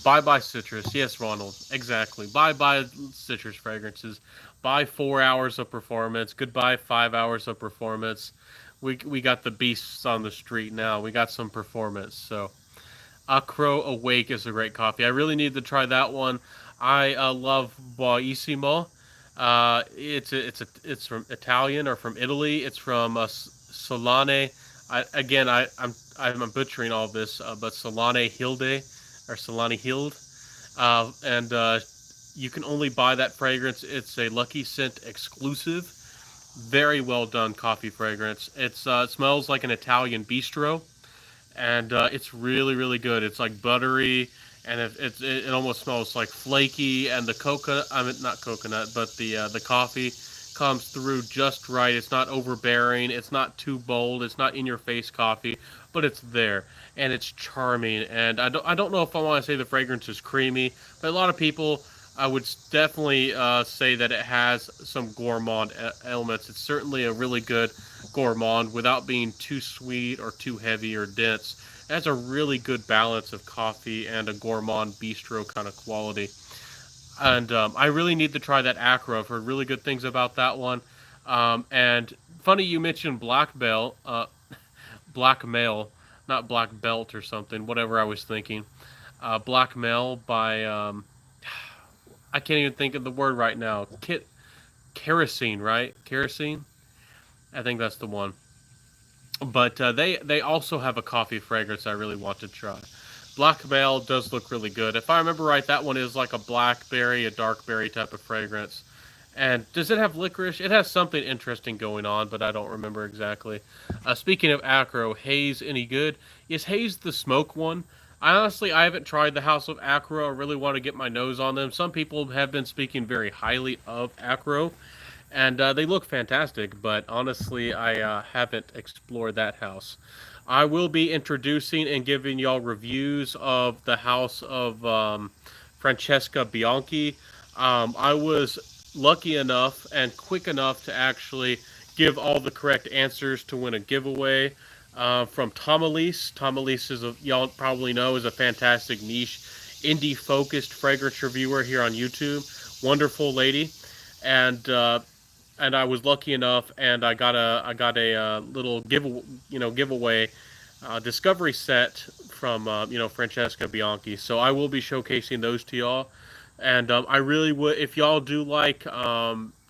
A: Bye bye citrus. Yes, Ronald. Exactly. Bye bye citrus fragrances. Bye 4 hours of performance. Goodbye 5 hours of performance. We got the beasts on the street now. We got some performance. So Acro Awake is a great coffee. I really need to try that one. I love Boissimo. It's from Italian or from Italy. It's from Solane. I'm butchering all this, but Solane Hilde or Solani Hild, and you can only buy that fragrance. It's a Lucky Scent exclusive. Very well done coffee fragrance. It smells like an Italian bistro, and it's really really good. It's like buttery, and it almost smells like flaky. And the coconut, I mean not coconut, but the coffee comes through just right. It's not overbearing. It's not too bold. It's not in your face coffee, but it's there and it's charming. And I don't know if I want to say the fragrance is creamy, but a lot of people I would definitely say that it has some gourmand elements. It's certainly a really good gourmand without being too sweet or too heavy or dense. It has a really good balance of coffee and a gourmand bistro kind of quality. And I really need to try that Acro. I've heard really good things about that one. And funny you mentioned Black Mail, not Black Belt or something, whatever I was thinking. Black Mail by I can't even think of the word right now. Kerosene, right? Kerosene. I think that's the one. But they also have a coffee fragrance I really want to try. Black Mail does look really good. If I remember right, that one is like a blackberry, a dark berry type of fragrance. And does it have licorice? It has something interesting going on, but I don't remember exactly. Speaking of Acro, Haze any good? Is Haze the smoke one? I haven't tried the House of Acro. I really want to get my nose on them. Some people have been speaking very highly of Acro, and they look fantastic. But honestly, I haven't explored that house. I will be introducing and giving y'all reviews of the house of Francesca Bianchi. I was lucky enough and quick enough to actually give all the correct answers to win a giveaway from Tomalise. Tomalise is y'all probably know is a fantastic niche indie focused fragrance reviewer here on YouTube. Wonderful lady, and I was lucky enough, and I got a little giveaway discovery set from Francesca Bianchi. So I will be showcasing those to y'all, and I really would if y'all do like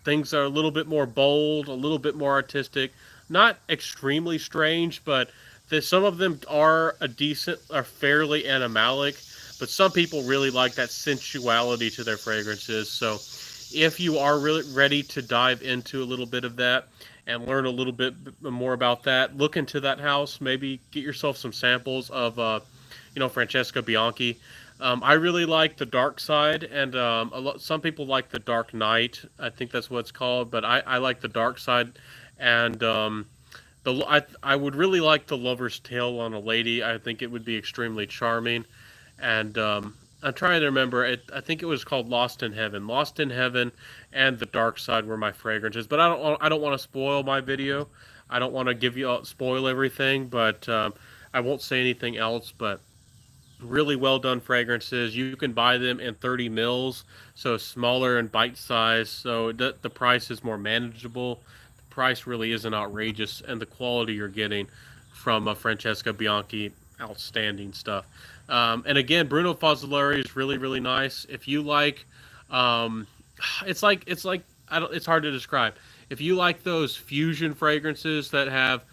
A: things that are a little bit more bold, a little bit more artistic, not extremely strange, but some of them are fairly animalic, but some people really like that sensuality to their fragrances. So if you are really ready to dive into a little bit of that and learn a little bit more about that, look into that house. Maybe get yourself some samples of, Francesca Bianchi. I really like the dark side, and some people like the dark night. I think that's what it's called, but I like the dark side, and I would really like the lover's tale on a lady. I think it would be extremely charming, and I'm trying to remember. I think it was called Lost in Heaven. Lost in Heaven and The Dark Side were my fragrances. But I don't want to spoil my video. I don't want to spoil everything. But I won't say anything else. But really well done fragrances. You can buy them in 30 mils, so smaller and bite size. So the price is more manageable. The price really isn't outrageous, and the quality you're getting from Francesca Bianchi, outstanding stuff. And again, Bruno Fazzolari is really really nice. If you like, um, it's like I don't. It's hard to describe. If you like those fusion fragrances that have,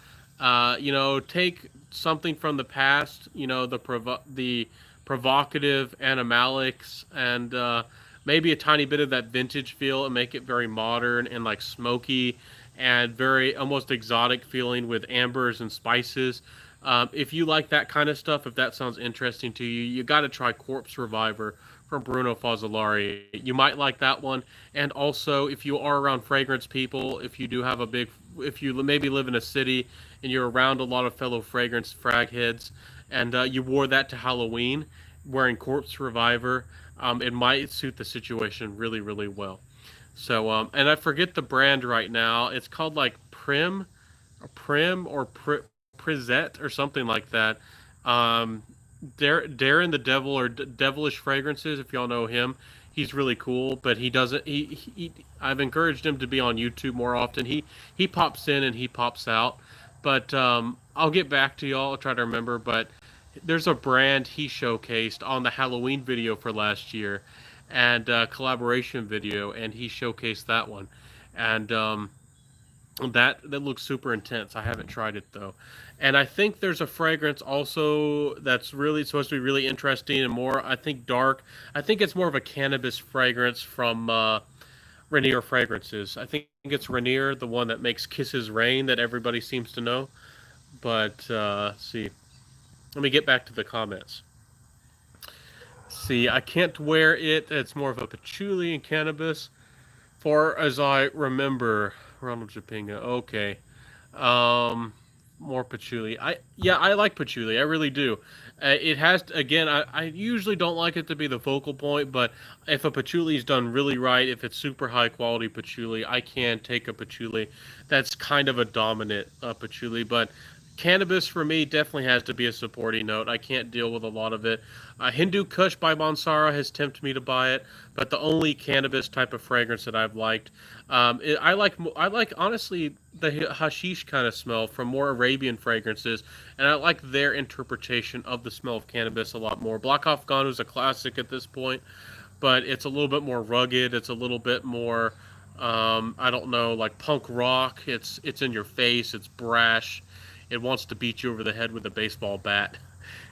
A: take something from the past, the provocative animalics, and maybe a tiny bit of that vintage feel, and make it very modern and like smoky and very almost exotic feeling with ambers and spices. If you like that kind of stuff, if that sounds interesting to you, you got to try Corpse Reviver from Bruno Fazzolari. You might like that one. And also, if you are around fragrance people, if you maybe live in a city and you're around a lot of fellow fragrance frag heads, and you wore that to Halloween, wearing Corpse Reviver, it might suit the situation really, really well. So, and I forget the brand right now. It's called like Prim or Prizette or something like that. Um, Darren the Devil or Devilish Fragrances, if y'all know him, he's really cool. But he doesn't. I've encouraged him to be on YouTube more often. He pops in and he pops out. But I'll get back to y'all. I'll try to remember. But there's a brand he showcased on the Halloween video for last year, and collaboration video, and he showcased that one, and that looks super intense. I haven't tried it though. And I think there's a fragrance also that's really supposed to be really interesting and more, I think, dark. I think it's more of a cannabis fragrance from Rainier Fragrances. I think it's Rainier, the one that makes Kisses Rain that everybody seems to know. But let's see. Let me get back to the comments. See, I can't wear it. It's more of a patchouli and cannabis. For as I remember, Ronald Japinga. Okay. More patchouli. I like patchouli. I really do. It has again. I usually don't like it to be the focal point, but if a patchouli is done really right, if it's super high quality patchouli, I can take a patchouli. That's kind of a dominant patchouli, but cannabis for me definitely has to be a supporting note. I can't deal with a lot of it. Hindu Kush by Bonsara has tempted me to buy it, but the only cannabis type of fragrance that I've liked, I like honestly the hashish kind of smell from more Arabian fragrances, and I like their interpretation of the smell of cannabis a lot more. Black Afghan is a classic at this point, but it's a little bit more rugged. It's a little bit more, I don't know, like punk rock. It's in your face. It's brash. it wants to beat you over the head with a baseball bat.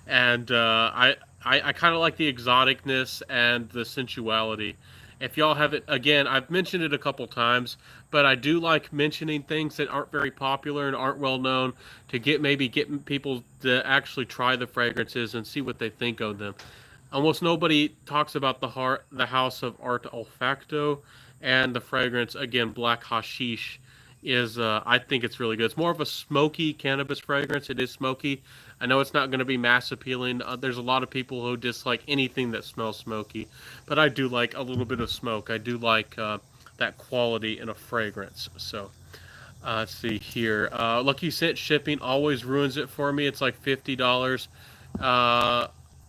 A: And I kind of like the exoticness and the sensuality. If y'all haven't, again, I've mentioned it a couple times, but I do like mentioning things that aren't very popular and aren't well known to get people to actually try the fragrances and see what they think of them. Almost nobody talks about the House of Art Olfacto, and the fragrance again, Black Hashish, is I think it's really good. It's more of a smoky cannabis fragrance. It is smoky. I know it's not going to be mass appealing. There's a lot of people who dislike anything that smells smoky, but I do like a little bit of smoke. I do like that quality in a fragrance. So let's see here. Lucky Scent shipping always ruins it for me. It's like $50 uh,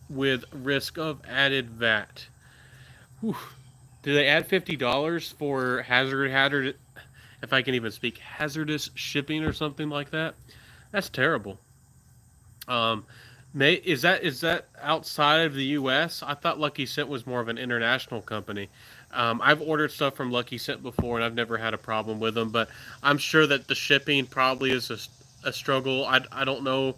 A: with risk of added VAT. Whew. Do they add $50 for hazard? If I can even speak, hazardous shipping or something like that? That's terrible. Um, is that outside of the U.S.? I thought Lucky Scent was more of an international company. I've ordered stuff from Lucky Scent before, and I've never had a problem with them. But I'm sure that the shipping probably is a struggle. I don't know.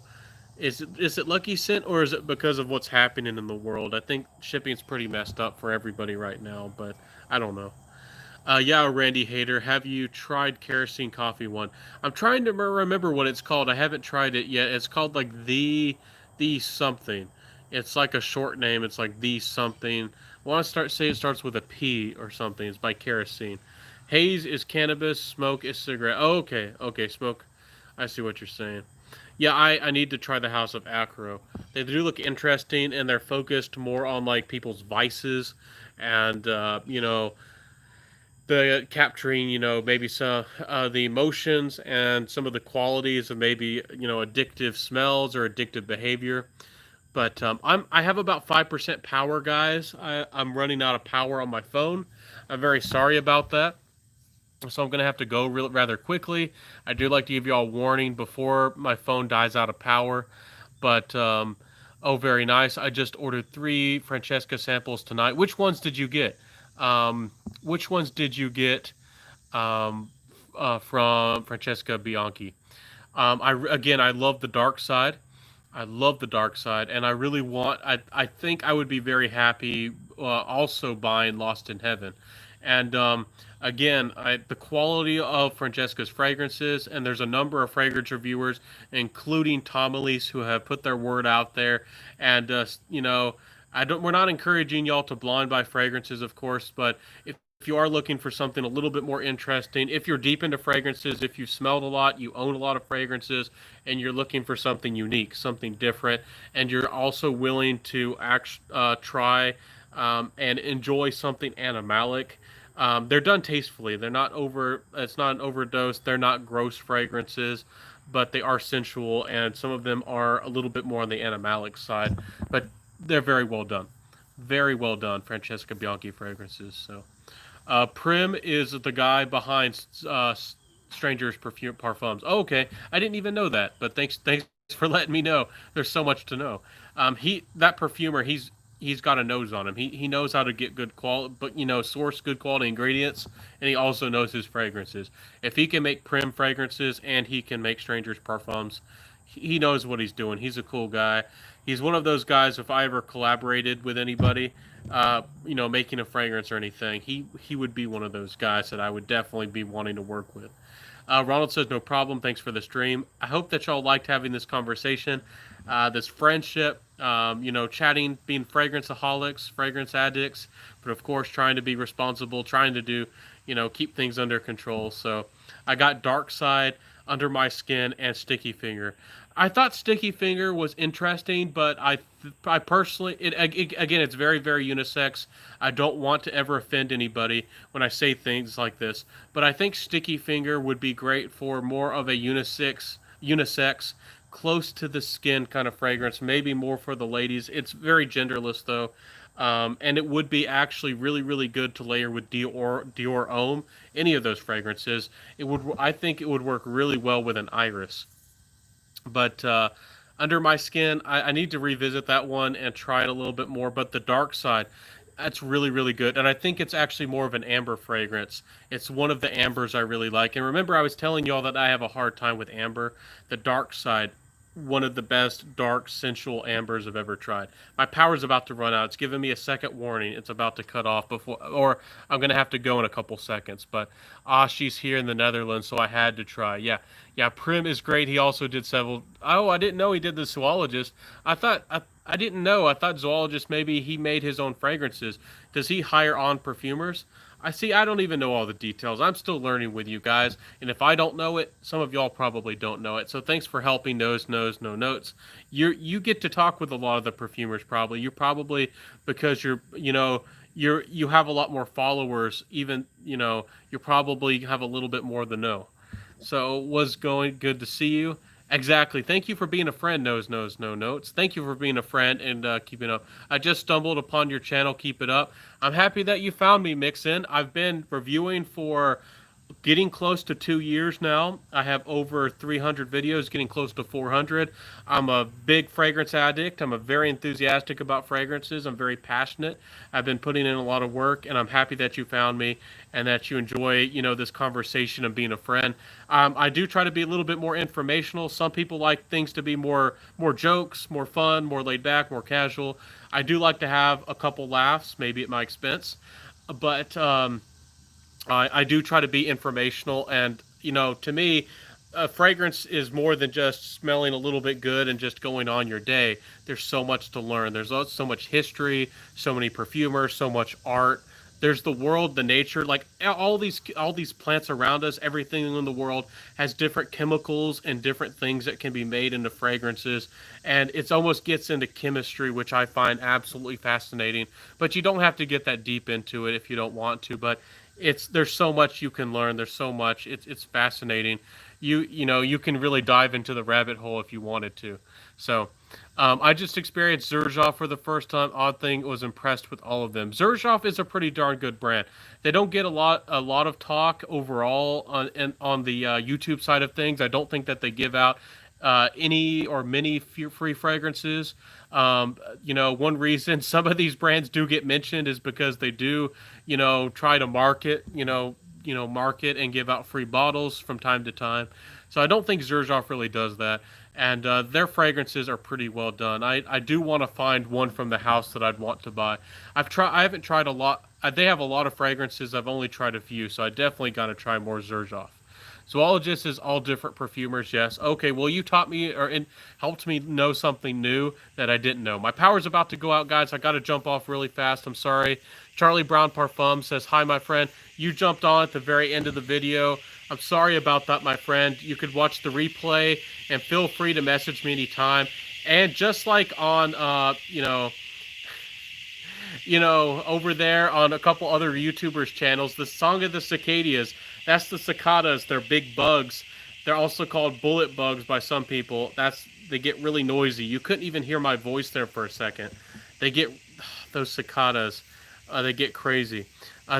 A: Is it Lucky Scent, or is it because of what's happening in the world? I think shipping's pretty messed up for everybody right now, but I don't know. Yeah, Randy Hader, have you tried Kerosene Coffee One? I'm trying to remember what it's called. I haven't tried it yet. It's called like the something. It's like a short name. It's like the something. I want to start say it starts with a P or something. It's by Kerosene. Haze is cannabis. Smoke is cigarette. Oh, okay, okay, smoke. I see what you're saying. Yeah, I need to try the House of Acro. They do look interesting, and they're focused more on like people's vices and the capturing, maybe some the emotions and some of the qualities of maybe addictive smells or addictive behavior. But I have about 5% power, guys. I'm running out of power on my phone. I'm very sorry about that. So I'm gonna have to go rather quickly. I do like to give you all warning before my phone dies out of power. But oh, very nice. I just ordered 3 Francesca samples tonight. Which ones did you get? Which ones did you get um, from Francesca Bianchi? I love the dark side. I love the dark side, and I really want. I think I would be very happy also buying Lost in Heaven, and again, the quality of Francesca's fragrances, and there's a number of fragrance reviewers, including Tom Elise, who have put their word out there, and I don't. We're not encouraging y'all to blind buy fragrances, of course, but if you are looking for something a little bit more interesting, if you're deep into fragrances, if you've smelled a lot, you own a lot of fragrances, and you're looking for something unique, something different, and you're also willing to try and enjoy something animalic, they're done tastefully. They're not over. It's not an overdose. They're not gross fragrances, but they are sensual, and some of them are a little bit more on the animalic side. But they're very well done. Very well done, Francesca Bianchi fragrances. So. Prim is the guy behind Strangers Perfume Parfums. Oh, okay, I didn't even know that, but thanks for letting me know. There's so much to know. That perfumer, he's got a nose on him. He knows how to get good quality, but source good quality ingredients, and he also knows his fragrances. If he can make Prim fragrances and he can make Strangers Parfums, he knows what he's doing. He's a cool guy. He's one of those guys. If I ever collaborated with anybody, making a fragrance or anything, he would be one of those guys that I would definitely be wanting to work with. Ronald says, no problem. Thanks for the stream. I hope that y'all liked having this conversation, this friendship, chatting, being fragranceaholics, fragrance addicts, but of course, trying to be responsible, trying to do, keep things under control. So I got Dark Side, Under My Skin, and Sticky Finger. I thought Sticky Finger was interesting, but I personally, again, it's very, very unisex. I don't want to ever offend anybody when I say things like this, but I think Sticky Finger would be great for more of a unisex, close to the skin kind of fragrance, maybe more for the ladies. It's very genderless though, and it would be actually really, really good to layer with Dior Homme, any of those fragrances. I think it would work really well with an iris. But Under My Skin, I need to revisit that one and try it a little bit more. But the Dark Side, That's really, really good. And I think it's actually more of an amber fragrance. It's one of the ambers I really like. And remember, I was telling y'all that I have a hard time with amber. The dark side, one of the best dark sensual ambers I've ever tried. My power's about to run out. It's giving me a second warning. It's about to cut off before, or I'm going to have to go in a couple seconds. But she's here in the Netherlands, so I had to try. Yeah, yeah, Prim is great. He also did several. Oh, I didn't know he did the zoologist. I didn't know. I thought zoologist maybe he made his own fragrances. Does he hire on perfumers? I see. I don't even know all the details. I'm still learning with you guys, and if I don't know it, some of y'all probably don't know it. So thanks for helping. Nose, no notes. You get to talk with a lot of the perfumers. Probably you probably because you have a lot more followers. Even you probably have a little bit more to know. So it was going good to see you. Exactly. Thank you for being a friend, no notes. Thank you for being a friend and keeping up. I just stumbled upon your channel. Keep it up. I'm happy that you found me, Mixin. I've been reviewing for getting close to 2 years now. I have over 300 videos, getting close to 400. I'm a big fragrance addict. I'm a very enthusiastic about fragrances. I'm very passionate. I've been putting in a lot of work, and I'm happy that you found me and that you enjoy, this conversation and being a friend. I do try to be a little bit more informational. Some people like things to be more jokes, more fun, more laid back, more casual. I do like to have a couple laughs, maybe at my expense, but I do try to be informational, and to me, fragrance is more than just smelling a little bit good and just going on your day. There's so much to learn. There's so much history, so many perfumers, so much art. There's the world, the nature, like all these plants around us. Everything in the world has different chemicals and different things that can be made into fragrances, and it almost gets into chemistry, which I find absolutely fascinating. But you don't have to get that deep into it if you don't want to. But there's so much you can learn. There's so much. It's fascinating. You can really dive into the rabbit hole if you wanted to. So I just experienced Xerjoff for the first time. Odd thing, was impressed with all of them. Xerjoff is a pretty darn good brand. They don't get a lot of talk overall on the YouTube side of things. I don't think that they give out any or many free fragrances. One reason some of these brands do get mentioned is because they do, try to market and give out free bottles from time to time. So I don't think Xerjoff really does that. And their fragrances are pretty well done. I do want to find one from the house that I'd want to buy. I haven't tried a lot. They have a lot of fragrances. I've only tried a few, so I definitely got to try more Xerjoff. Zoologist is all different perfumers, yes. Okay, well, you taught me helped me know something new that I didn't know. My power's about to go out, guys. I got to jump off really fast. I'm sorry. Charlie Brown Parfum says, hi, my friend. You jumped on at the very end of the video. I'm sorry about that, my friend. You could watch the replay, and feel free to message me anytime. And just like on, over there on a couple other YouTubers' channels, the Song of the Cicadas, that's the cicadas. They're big bugs. They're also called bullet bugs by some people. They get really noisy. You couldn't even hear my voice there for a second. Those cicadas, they get crazy.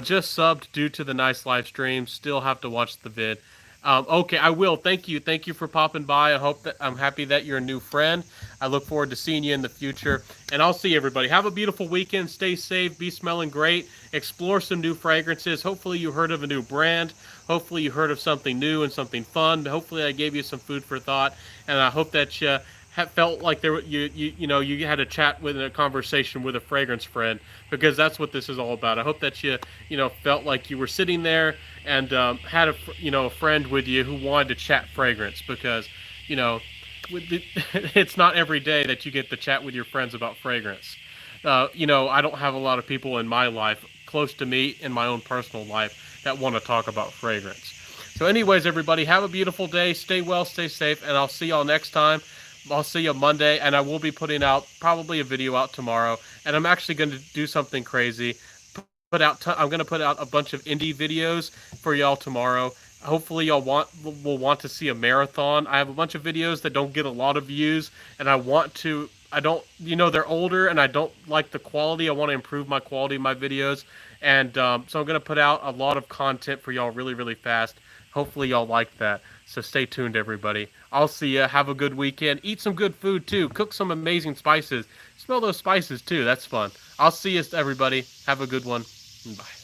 A: Just subbed due to the nice live stream. Still have to watch the vid. Okay, I will. Thank you. Thank you for popping by. I'm happy that you're a new friend. I look forward to seeing you in the future. And I'll see everybody. Have a beautiful weekend. Stay safe. Be smelling great. Explore some new fragrances. Hopefully you heard of a new brand. Hopefully you heard of something new and something fun. Hopefully I gave you some food for thought. And I hope that you felt like you had a chat with a conversation with a fragrance friend, because that's what this is all about. I hope that you felt like you were sitting there and had a friend with you who wanted to chat fragrance, because it's not every day that you get to chat with your friends about fragrance. I don't have a lot of people in my life close to me in my own personal life that want to talk about fragrance. So anyways, everybody, have a beautiful day. Stay well, stay safe, and I'll see y'all next time. I'll see you Monday, and I will be putting out probably a video out tomorrow. And I'm actually going to do something crazy. I'm going to put out a bunch of indie videos for y'all tomorrow. Hopefully y'all will want to see a marathon. I have a bunch of videos that don't get a lot of views, and they're older, and I don't like the quality. I want to improve my quality of my videos. And so I'm going to put out a lot of content for y'all really, really fast. Hopefully y'all like that. So stay tuned, everybody. I'll see ya. Have a good weekend. Eat some good food, too. Cook some amazing spices. Smell those spices, too. That's fun. I'll see you, everybody. Have a good one. Bye.